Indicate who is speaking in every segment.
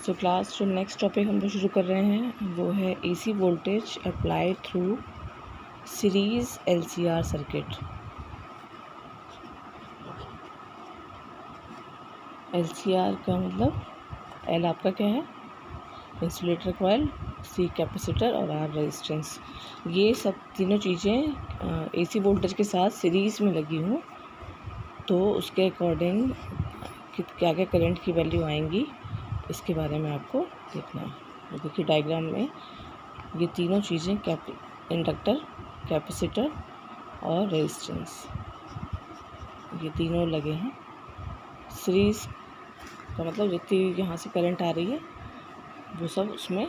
Speaker 1: तो क्लास जो next topic हम लोग शुरू कर रहे हैं वो है AC voltage apply through series LCR circuit. LCR का मतलब एल आपका क्या है, इंसुलेटर कॉइल, सी कैपेसिटर और आर रेजिस्टेंस। ये सब तीनों चीज़ें एसी वोल्टेज के साथ सीरीज़ में लगी हूँ, तो उसके अकॉर्डिंग क्या क्या करंट की वैल्यू आएंगी इसके बारे में आपको देखना है। देखिए डायग्राम में ये तीनों चीज़ें इंडक्टर, कैपेसिटर और रेजिस्टेंस, ये तीनों लगे हैं। सीरीज़ का मतलब जितनी यहाँ से करंट आ रही है वो सब उसमें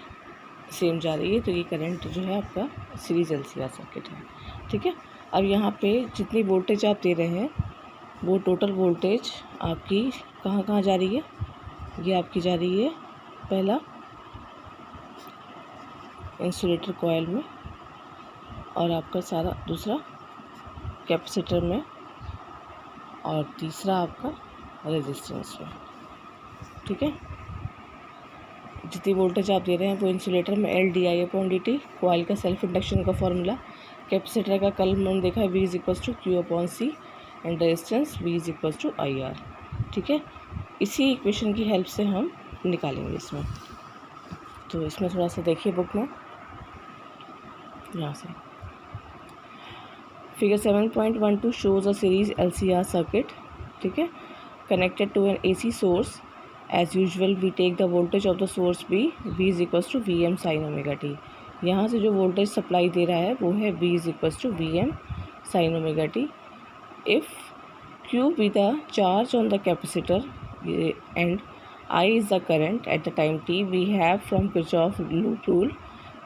Speaker 1: सेम जा रही है, तो ये करंट जो है आपका सीरीज़ एलसीआर सर्किट है। ठीक है, अब यहाँ पे जितनी वोल्टेज आप दे रहे हैं वो टोटल वोल्टेज आपकी कहाँ कहाँ जा रही है, ये आपकी जा रही है पहला इंसुलेटर कॉइल में, और आपका सारा दूसरा कैपेसिटर में, और तीसरा आपका रेजिस्टेंस में। ठीक है, जितनी वोल्टेज आप दे रहे हैं वो इंसुलेटर में L/di/dt, कॉइल का सेल्फ इंडक्शन का फॉर्मूला, कैपेसिटर का कल मैंने देखा है V=Q/C एंड रेजिस्टेंस V=IR। ठीक है, इसी इक्वेशन की हेल्प से हम निकालेंगे इसमें। तो इसमें थोड़ा सा देखिए बुक में, यहाँ से figure 7.12 shows a series LCR circuit. ठीक है, connected to an AC source. As usual we take the voltage of the source V=VM sin ωt। यहाँ से जो वोल्टेज सप्लाई दे रहा है वो है V=VM sin ωt। If Q be the charge on the capacitor and I is the current at the time t, we have from Kirchhoff loop rule।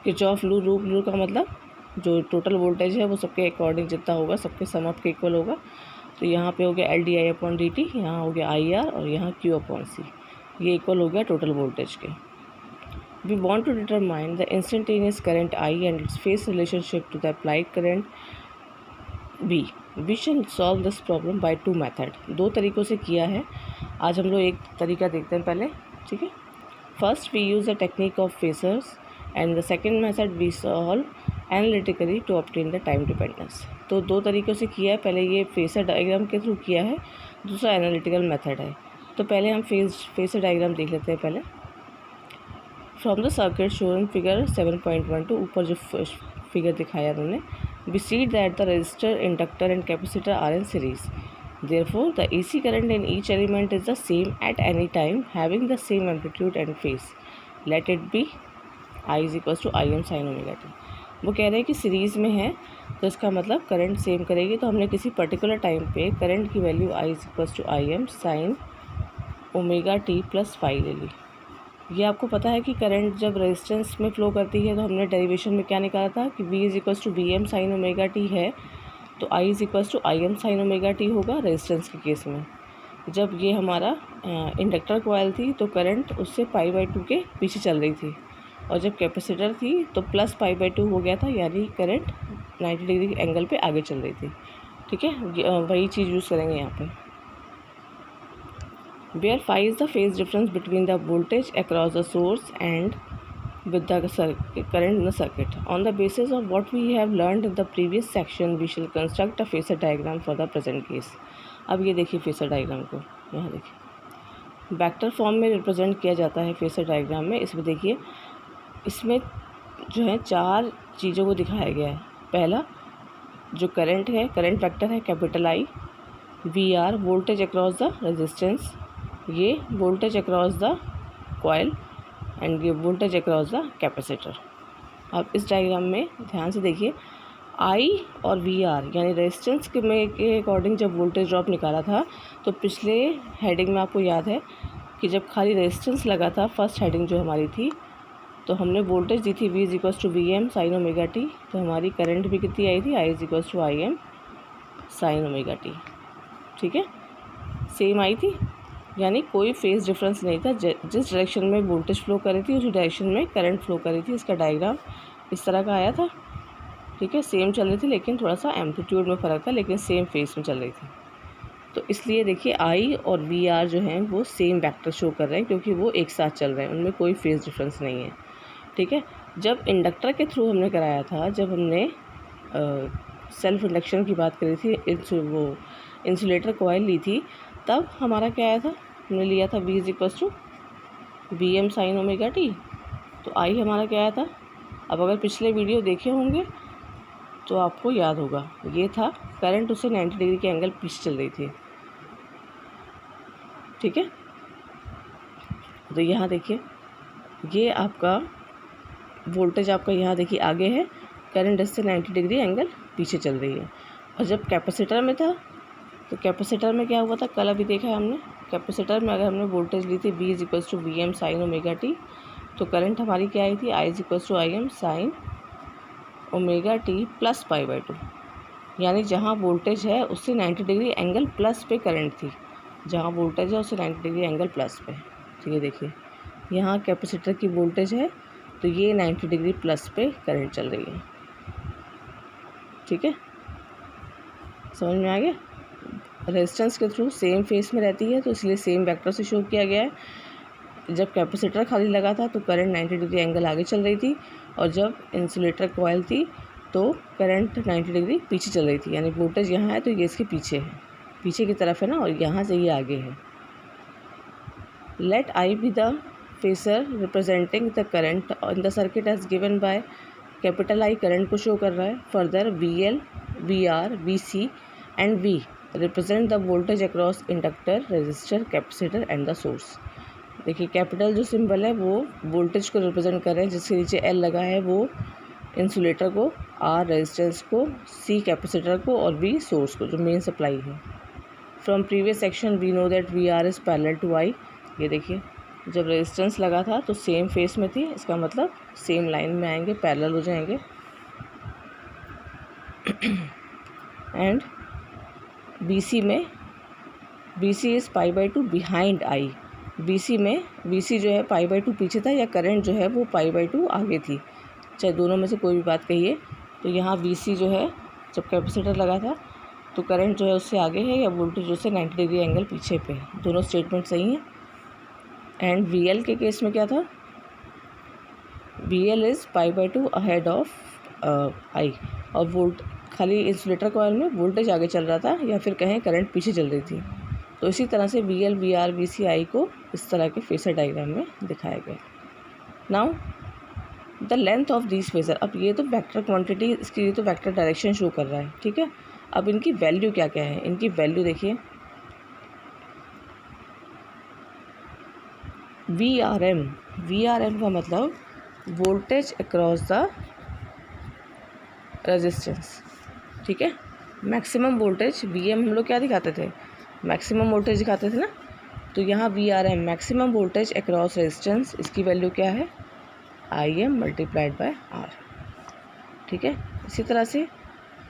Speaker 1: Kirchhoff loop rule का मतलब जो total voltage है वो सबके according जितना होगा सबके sum up के इक्वल होगा। तो यहाँ पे हो गया L/di/dt, यहाँ हो गया IR और यहाँ Q/C, ये इक्वल हो गया टोटल वोल्टेज के। We want to determine the instantaneous current I and its phase relationship to the applied current B। We shall solve this problem by two method। दो तरीक़ों से किया है, आज हम लोग एक तरीका देखते हैं पहले। ठीक है, first we use the technique of phasors and the second method we solve analytically to obtain the time dependence. तो दो तरीक़ों से किया है, पहले ये फेसर डायग्राम के थ्रू किया है, दूसरा एनालिटिकल मेथड है। तो पहले हम फेसर डायग्राम देख लेते हैं पहले। From the circuit shown figure 7.12, ऊपर जो फिगर दिखाया उन्होंने, we see that the resistor, inductor and capacitor are in series। Therefore, the AC current in each element is the same at any time, having the same amplitude and phase। Let it be I=IM sin ωt। वो कह रहे हैं कि series में है तो इसका मतलब करंट सेम करेगी, तो हमने किसी पर्टिकुलर टाइम पे करंट की value I=IM sin ωt plus phi ले ली। ये आपको पता है कि करंट जब रेजिस्टेंस में फ़्लो करती है तो हमने डेरिवेशन में क्या निकाला था कि V=VM sin ωt है, तो I=IM sin ωt होगा रेजिस्टेंस के केस में। जब ये हमारा इंडक्टर कॉइल थी तो करंट उससे π/2 के पीछे चल रही थी, और जब कैपेसिटर थी तो प्लस π/2 हो गया था, यानी करंट 90 डिग्री एंगल पे आगे चल रही थी। ठीक है, वही चीज़ यूज़ करेंगे यहाँ पे। Where phi is the phase difference between the voltage across the source and with the current in the circuit। On the basis of what we have learned in the previous section, we shall construct a phasor diagram for the present case। अब ये देखिए phasor diagram को, यहाँ देखिए vector form में represent किया जाता है फेसर डायग्राम में। इसमें देखिए, इसमें जो है चार चीज़ों को दिखाया गया है। पहला जो करंट है, करंट वेक्टर है capital I, VR voltage across the resistance, ये voltage across the coil and ये वोल्टेज अक्रॉस द कैपेसिटर। अब इस डायग्राम में ध्यान से देखिए, I और VR यानी रेजिस्टेंस के अकॉर्डिंग जब वोल्टेज ड्रॉप निकाला था तो पिछले हेडिंग में आपको याद है कि जब खाली रेजिस्टेंस लगा था, फर्स्ट हेडिंग जो हमारी थी, तो हमने वोल्टेज दी थी V=VM sin ωt, तो हमारी करंट भी कितनी आई थी I=IM sin ωt। ठीक है, सेम आई थी, यानी कोई फेज़ डिफरेंस नहीं था। जिस डायरेक्शन में वोल्टेज फ्लो कर रही थी उसी डायरेक्शन में करंट फ्लो कर रही थी। इसका डायग्राम इस तरह का आया था। ठीक है, सेम चल रही थी लेकिन थोड़ा सा एम्पलीट्यूड में फ़र्क था, लेकिन सेम फेस में चल रही थी। तो इसलिए देखिए आई और वी आर जो हैं वो सेम वेक्टर शो कर रहे हैं क्योंकि वो एक साथ चल रहे हैं, उनमें कोई फेज डिफरेंस नहीं है। ठीक है, जब इंडक्टर के थ्रू हमने कराया था, जब हमने सेल्फ इंडक्शन की बात करी थी, वो इंसुलेटर कॉइल ली थी, तब हमारा क्या आया था, हमने लिया था V = Vm sin omega t। तो आई हमारा क्या आया था, अब अगर पिछले वीडियो देखे होंगे तो आपको याद होगा, ये था करंट उससे 90 डिग्री के एंगल पीछे चल रही थी। ठीक है, तो यहाँ देखिए ये आपका वोल्टेज आपका यहाँ देखिए आगे है, करंट इससे 90 डिग्री एंगल पीछे चल रही है। और जब कैपेसिटर में था तो कैपेसिटर में क्या हुआ था, कल अभी देखा है हमने, कैपेसिटर में अगर हमने वोल्टेज ली थी V = Vm sin omega t, तो करंट हमारी क्या आई थी, I = Im sin omega t + π/2। यानी जहाँ वोल्टेज है उससे 90 डिग्री एंगल प्लस पे करंट थी, जहाँ वोल्टेज है उससे 90 डिग्री एंगल प्लस पे। तो ये देखिए यहाँ कैपेसिटर की वोल्टेज है तो ये 90 डिग्री प्लस पे करंट चल रही है। ठीक है, समझ में आ गया। रेजिस्टेंस के थ्रू सेम फेस में रहती है तो इसलिए सेम वेक्टर से शो किया गया है। जब कैपेसिटर खाली लगा था तो करंट 90 डिग्री एंगल आगे चल रही थी, और जब इंसुलेटर कॉइल थी तो करंट 90 डिग्री पीछे चल रही थी। यानी वोल्टेज यहाँ है तो ये इसके पीछे है, पीछे की तरफ है ना, और यहाँ से ये आगे है। Let I be the phasor representing the current in the circuit as given by capital I current को शो कर रहा है। Further VL, VR, VC and V represent the voltage across inductor, resistor, capacitor and the source. देखिए capital जो symbol है वो voltage को represent कर रहे हैं, जिसके नीचे L लगा है वो इंसुलेटर को, R रेजिस्टेंस को, C कैपेसिटर को और V सोर्स को जो मेन सप्लाई है। From previous section we know that VR is parallel to I। ये देखिए जब रेजिस्टेंस लगा था तो सेम फेस में थी, इसका मतलब सेम लाइन में आएंगे, पैरेलल हो जाएंगे। एंड BC में BC is π/2 behind I। BC में BC जो है π/2 पीछे था, या करंट जो है वो π/2 आगे थी, चाहे दोनों में से कोई भी बात कहिए। तो यहाँ BC जो है जब कैपेसिटर लगा था तो करंट जो है उससे आगे है, या वोल्टेज उससे 90 डिग्री एंगल पीछे पे है। दोनों स्टेटमेंट सही हैं। एंड VL के केस में क्या था, VL is π/2 ahead of I, और खाली इंसुलेटर कॉइल में वोल्टेज आगे चल रहा था, या फिर कहें करंट पीछे चल रही थी। तो इसी तरह से VL, VR, VC, I को इस तरह के फेसर डायग्राम में दिखाया गया। Now the length of this phasor, अब ये तो वेक्टर क्वांटिटी, इसकी ये तो वेक्टर डायरेक्शन शो कर रहा है। ठीक है, अब इनकी वैल्यू क्या क्या है, इनकी वैल्यू देखिए VRM का मतलब वोल्टेज अक्रॉस द रेजिस्टेंस। ठीक है, मैक्सिमम वोल्टेज VM हम लोग क्या दिखाते थे, मैक्सिमम वोल्टेज दिखाते थे ना, तो यहाँ VRM maximum voltage across resistance, इसकी वैल्यू क्या है, IM × R। ठीक है, इसी तरह से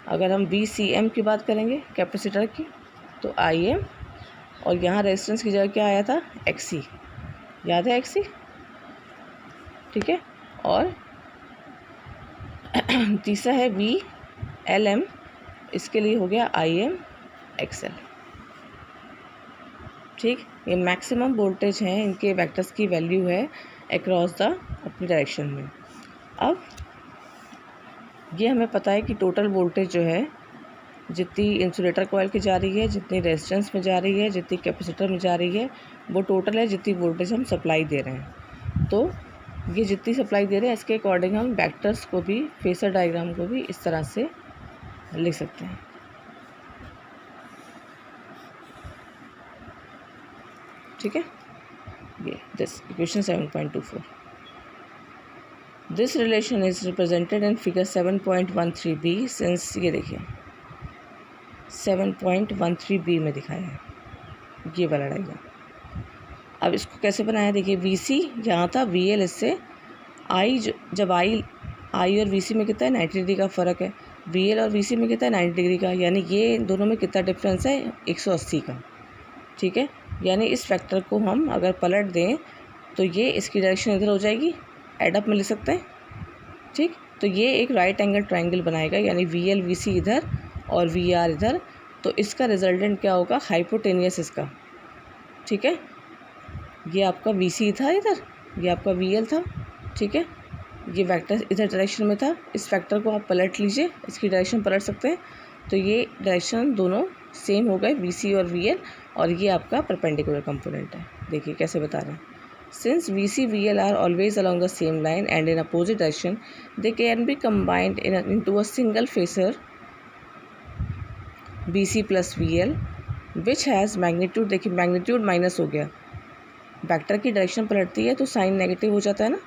Speaker 1: अगर हम VCM की बात करेंगे कैपेसिटर की, तो IM, और यहाँ रेजिस्टेंस की जगह क्या आया था, XC, याद है XC। ठीक है, और तीसरा है VLM, इसके लिए हो गया IM XL। ठीक, ये मैक्सिमम वोल्टेज हैं, इनके वेक्टर्स की वैल्यू है अक्रॉस द अपनी डायरेक्शन में। अब ये हमें पता है कि टोटल वोल्टेज जो है, जितनी इंसुलेटर कॉइल की जा रही है, जितनी रेजिस्टेंस में जा रही है, जितनी कैपेसिटर में जा रही है, वो टोटल है जितनी वोल्टेज हम सप्लाई दे रहे हैं। तो ये जितनी सप्लाई दे रहे हैं इसके अकॉर्डिंग हम वेक्टर्स को भी, फेसर डायग्राम को भी इस तरह से लिख सकते हैं। ठीक है, ये this equation 7.24। This relation is represented in figure 7.13b since, ये देखिए 7.13b में दिखाया है ये वाला डायग्राम। अब इसको कैसे बनाया, देखिए VC यहाँ था, VL इससे I, जब I और VC में कितना है, 90 डिग्री का फ़र्क है, VL और VC में कितना है, 90 डिग्री का, यानी ये दोनों में कितना डिफरेंस है, 180 का। ठीक है, यानी इस फैक्टर को हम अगर पलट दें तो ये इसकी डायरेक्शन इधर हो जाएगी, एडअप में लिख सकते हैं। ठीक, तो ये एक राइट एंगल ट्रायंगल बनाएगा, यानी VL VC इधर और VR इधर, तो इसका रिजल्टेंट क्या होगा, हाइपोटेनियस इसका, ठीक है। ये आपका VC था इधर, ये आपका VL था, ठीक है। ये वेक्टर इधर डायरेक्शन में था, इस वेक्टर को आप पलट लीजिए, इसकी डायरेक्शन पलट सकते हैं, तो ये डायरेक्शन दोनों सेम हो गए, VC और VL, और ये आपका परपेंडिकुलर कंपोनेंट है। देखिए कैसे बता रहे हैं, since VC VL are always along the same line and in opposite direction they can be combined into a single phasor BC plus VL which has magnitude, देखिए मैग्नीट्यूड माइनस हो गया, vector की डायरेक्शन पलटती है तो sign negative हो जाता है ना,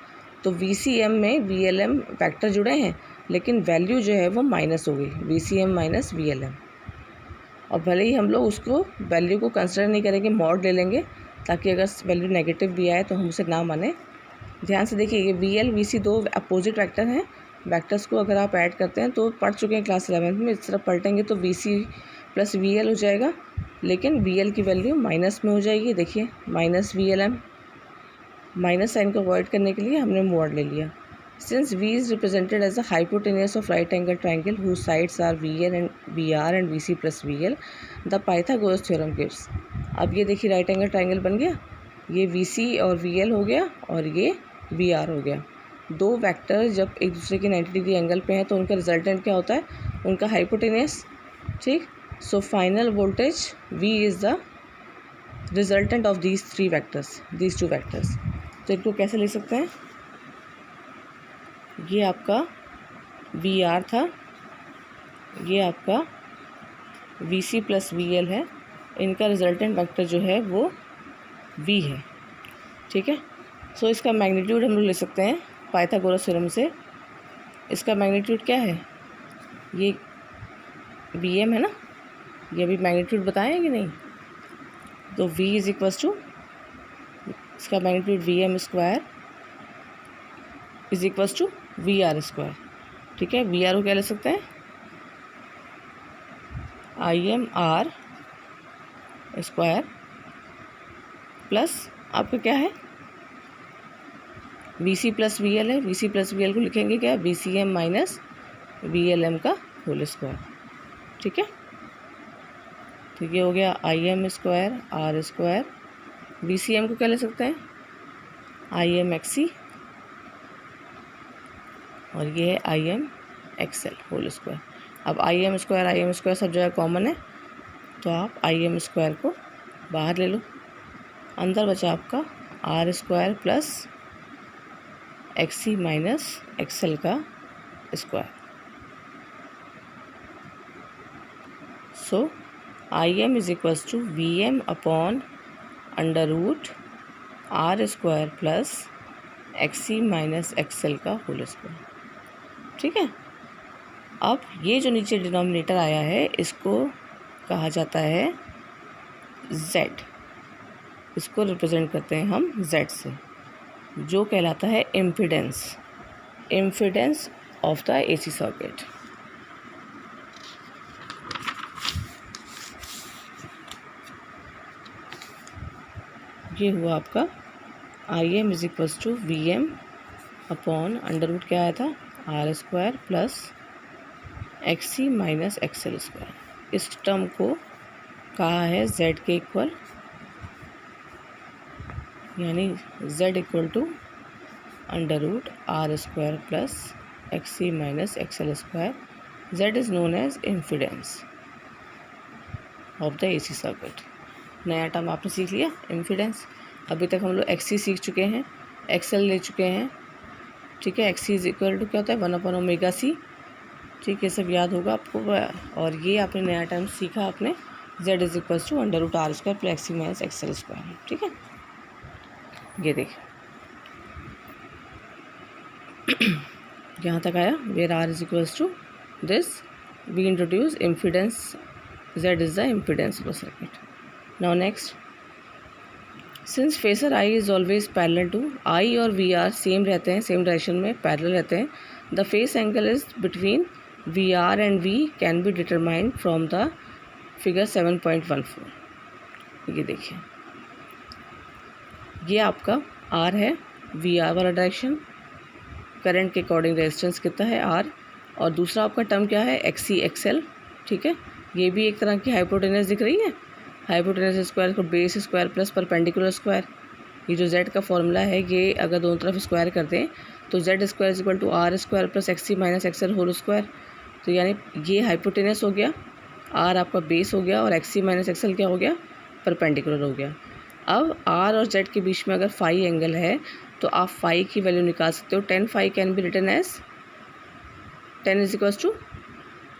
Speaker 1: तो VCM में VLM वेक्टर जुड़े हैं लेकिन वैल्यू जो है वो माइनस हो गई, VCM माइनस VLM। और भले ही हम लोग उसको वैल्यू को कंसिडर नहीं करेंगे, मॉड ले लेंगे, ताकि अगर वैल्यू नेगेटिव भी आए तो हम उसे ना माने। ध्यान से देखिए, ये VL VC दो अपोजिट वेक्टर हैं, वेक्टर्स को अगर आप ऐड करते हैं तो पढ़ चुके हैं क्लास 11 में, इस तरह पलटेंगे तो VC प्लस VL हो जाएगा, लेकिन VL की वैल्यू माइनस में हो जाएगी। देखिए माइनस VLM, माइनस साइन को अवॉइड करने के लिए हमने मॉड ले लिया। Since V is represented as a hypotenuse of right angle triangle whose sides are VL and VR and VC plus VL, the Pythagoras theorem gives. अब ये देखिए राइट एंगल ट्राइंगल बन गया, ये VC और VL हो गया और ये VR हो गया। दो वेक्टर जब एक दूसरे के 90 डिग्री एंगल पे हैं तो उनका रिजल्टेंट क्या होता है, उनका हाइपोटेनियस, ठीक। So final voltage V is the resultant of these three vectors, these two vectors. तो इनको कैसे लिख सकते हैं, ये आपका VR था, ये आपका VC प्लस VL है, इनका रिजल्टेंट वेक्टर जो है वो V है, ठीक है। सो इसका मैग्नीट्यूड हम लोग ले सकते हैं पाइथागोरस थ्योरम से। इसका मैग्नीट्यूड क्या है, ये VM है ना, ये अभी मैग्नीट्यूड बताएं कि नहीं, तो V इज इक्वल्स टू, इसका magnitude VM square is equals to VR square, ठीक है। VR को क्या ले सकते हैं, IMR स्क्वायर प्लस आपका क्या है VC प्लस VL है, VC प्लस VL को लिखेंगे क्या, VCM माइनस VLM का होल स्क्वायर, ठीक है। तो ये हो गया IM square R square, VCM को क्या ले सकते हैं IMXC, और ये है IMXL होल स्क्वायर। अब IM स्क्वायर सब जगह कॉमन है, तो आप IM स्क्वायर को बाहर ले लो, अंदर बचा आपका R square plus XC minus XL का square. So IM is equals to VM upon under root R square plus XC minus XL का होल स्क्वायर, ठीक है। अब ये जो नीचे डिनोमिनेटर आया है इसको कहा जाता है Z, इसको रिप्रेजेंट करते हैं हम Z से, जो कहलाता है impedance, impedance of the AC circuit. ये हुआ आपका IM is equals to VM upon under root क्या आया था R square plus XC minus XL square. इस टर्म को कहा है Z के इक्वल, यानी Z equal to under root R square plus XC minus XL square. Z is known as impedance of the AC circuit. नया term आपने सीख लिया इम्पीडेंस। अभी तक हम लोग XC सीख चुके हैं, XL ले चुके हैं, ठीक है। XC इज इक्वल टू क्या होता है 1/ωc, ठीक है, सब याद होगा आपको। और ये आपने नया टर्म सीखा आपने, Z is equal to under root R square plus XC minus XL square, ठीक है। ये देखिए यहाँ तक आया, where R is equals to this we introduce impedance, Z is the impedance of the circuit. Now next, since phasor I is always parallel to, I और VR same रहते हैं, सेम डायरेक्शन में पैरेलल रहते हैं, the phase angle is between VR and V can be determined from the figure 7.14। ये देखिए, ये आपका R है, VR वाला डायरेक्शन, करंट के अकॉर्डिंग रेजिस्टेंस कितना है R, और दूसरा आपका टर्म क्या है XC XL, ठीक है। ये भी एक तरह की हाइपोटेनस दिख रही है। हाइपोटेनस स्क्वायर को base square plus perpendicular square. ये जो z का फॉर्मूला है, ये अगर दोनों तरफ स्क्वायर कर दें तो z square is equal to R square plus X C minus XL whole square. तो यानी ये हाइपोटेनस हो गया, r आपका बेस हो गया और एक्स सी माइनस एक्सएल क्या हो गया, परपेंडिकुलर हो गया। अब r और z के बीच में अगर फाई एंगल है तो आप फाई की वैल्यू निकाल सकते हो। Tan phi can be written as tan is equals to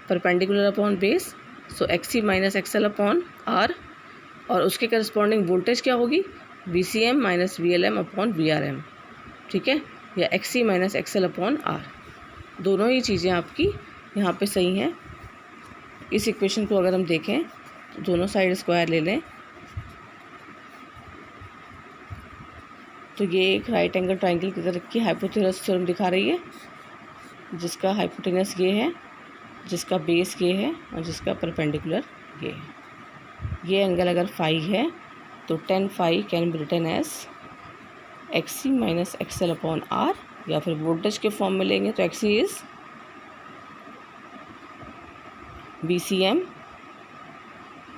Speaker 1: perpendicular upon base, so X C minus XL upon R, और उसके करस्पॉन्डिंग वोल्टेज क्या होगी, V C M minus V L M upon V R M, ठीक है, या X C minus XL upon R. दोनों ही चीज़ें आपकी यहाँ पे सही हैं। इस इक्वेशन को अगर हम देखें तो दोनों साइड स्क्वायर ले लें तो ये एक राइट एंगल ट्राइंगल की तरह की हाइपोटेनस थ्योरम दिखा रही है, जिसका हाइपोटेनस ये है, जिसका बेस ये है और जिसका परपेंडिकुलर ये है। ये एंगल अगर फाई है तो tan phi can be written as X C minus XL upon R, या फिर वोल्टेज के फॉर्म में लेंगे तो X C is B C M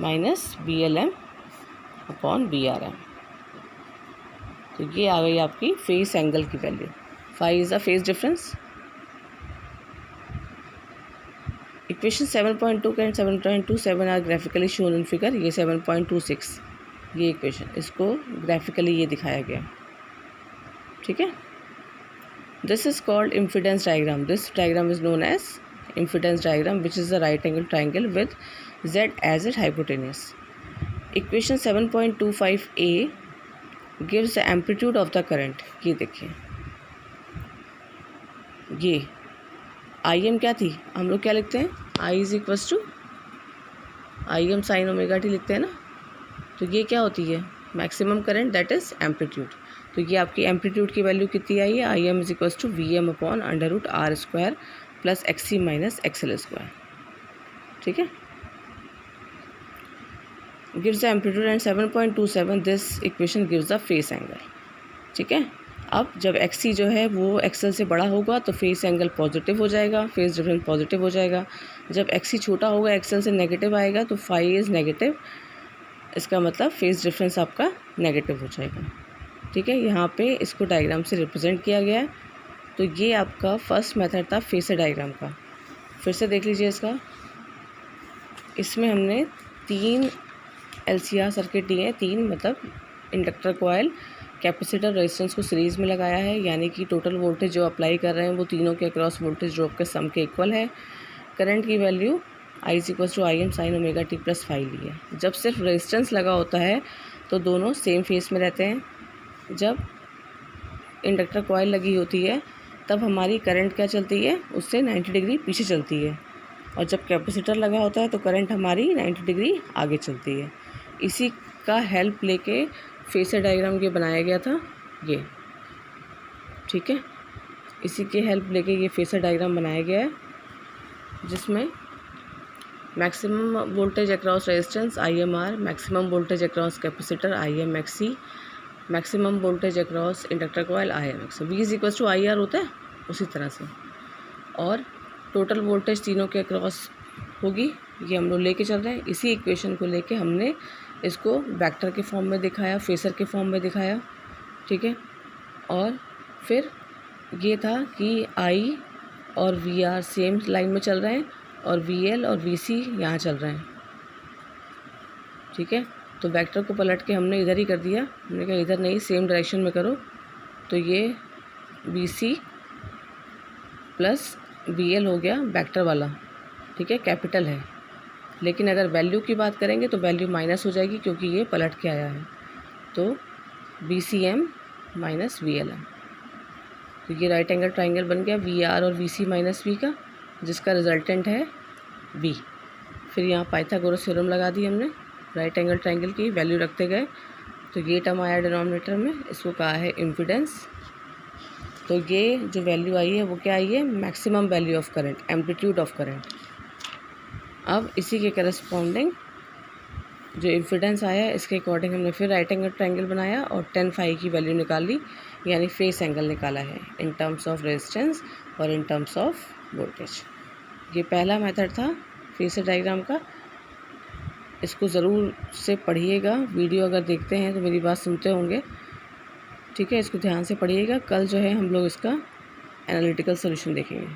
Speaker 1: minus B L M upon B R M. तो ये आ गई आपकी फेस एंगल की value. Phi is the phase difference. Equation 7.2 and 7.27 are graphically shown in figure. ये 7.26 ये इक्वेशन, इसको ग्राफिकली ये दिखाया गया, ठीक है। This is called impedance diagram. This diagram is known as impedance diagram which is the right angle triangle with z as it hypotenuse. Equation 7.25a gives the amplitude of the current. ये देखिए, ये I am क्या थी, हम लोग क्या लिखते हैं, I is equals to I M sine omega T लिखते हैं ना। तो ये क्या होती है, maximum current that is amplitude. तो ये आपकी एम्पलीट्यूड की वैल्यू कितनी आई है, I M is equals to V M upon under root R square plus X C minus XL square, ठीक है। Gives the amplitude and 7.27 this equation gives the phase angle, ठीक है। अब जब एक्स सी जो है वो एक्सएल से बड़ा होगा तो फेस एंगल पॉजिटिव हो जाएगा, फेस डिफरेंस पॉजिटिव हो जाएगा। जब एक्स सी छोटा होगा, एक्सएल से नेगेटिव आएगा तो फाई इज़ नेगेटिव, इसका मतलब फेस डिफरेंस आपका नेगेटिव हो जाएगा, ठीक है। यहाँ पे इसको डायग्राम से रिप्रेजेंट किया गया है। तो ये आपका फर्स्ट मेथड था फेसर डायग्राम का। फिर से देख लीजिए इसका। इसमें हमने 3 LCR सर्किट दिए हैं, 3 मतलब इंडक्टर कॉइल, कैपेसिटर, रेजिस्टेंस को सीरीज़ में लगाया है, यानी कि टोटल वोल्टेज जो अप्लाई कर रहे हैं वो तीनों के अक्रॉस वोल्टेज ड्रॉप के सम के इक्वल है। करंट की value I is equal to I M sine omega T plus phi ली है। जब सिर्फ रेजिस्टेंस लगा होता है तो दोनों सेम फेस में रहते हैं। जब इंडक्टर कॉइल लगी होती है तब हमारी करंट क्या चलती है, उससे 90 डिग्री पीछे चलती है, और जब कैपेसिटर लगा होता है तो करंट हमारी 90 डिग्री आगे चलती है। इसी का हेल्प लेके फेसर डायग्राम ये बनाया गया था, ये, ठीक है। इसी के हेल्प लेके ये फेसर डायग्राम बनाया गया है, जिसमें maximum voltage across resistance IMR, maximum voltage across capacitor IMXC, maximum voltage across inductor coil IMX। V is equal to IR होता है उसी तरह से, और टोटल वोल्टेज तीनों के अक्रॉस होगी। ये हम लोग लेके चल रहे हैं। इसी इक्वेशन को लेके हमने इसको वेक्टर के फॉर्म में दिखाया, फेसर के फॉर्म में दिखाया, ठीक है। और फिर ये था कि I और VR सेम लाइन में चल रहे हैं और VL और VC यहाँ चल रहे हैं, ठीक है। तो वेक्टर को पलट के हमने इधर ही कर दिया, हमने कहा इधर नहीं, सेम डायरेक्शन में करो। तो ये VC प्लस VL हो गया वेक्टर वाला, ठीक है, कैपिटल है। लेकिन अगर वैल्यू की बात करेंगे तो वैल्यू माइनस हो जाएगी क्योंकि ये पलट के आया है। तो VCM माइनस VLM, तो ये राइट एंगल ट्राइंगल बन गया VR और VC माइनस V का, जिसका रिजल्टेंट है V। फिर यहाँ पाइथागोरस थ्योरम लगा दी हमने, राइट एंगल ट्राइंगल की वैल्यू रखते गए, तो ये टर्म आया डिनोमिनेटर में, इसको कहा है इम्पीडेंस। तो ये जो वैल्यू आई है वो क्या आई है, maximum value of current, amplitude of current. अब इसी के करस्पॉन्डिंग जो इम्पीडेंस आया है इसके अकॉर्डिंग हमने फिर राइट एंगल ट्राइंगल बनाया और 10 फाई की वैल्यू निकाल ली, यानी फेस एंगल निकाला है इन टर्म्स ऑफ रेजिस्टेंस और इन टर्म्स ऑफ वोल्टेज। ये पहला मेथड था फेसर डायग्राम का। इसको ज़रूर से पढ़िएगा। वीडियो अगर देखते हैं तो मेरी बात सुनते होंगे, ठीक है। इसको ध्यान से पढ़िएगा। कल जो है हम लोग इसका एनालिटिकल सॉल्यूशन देखेंगे।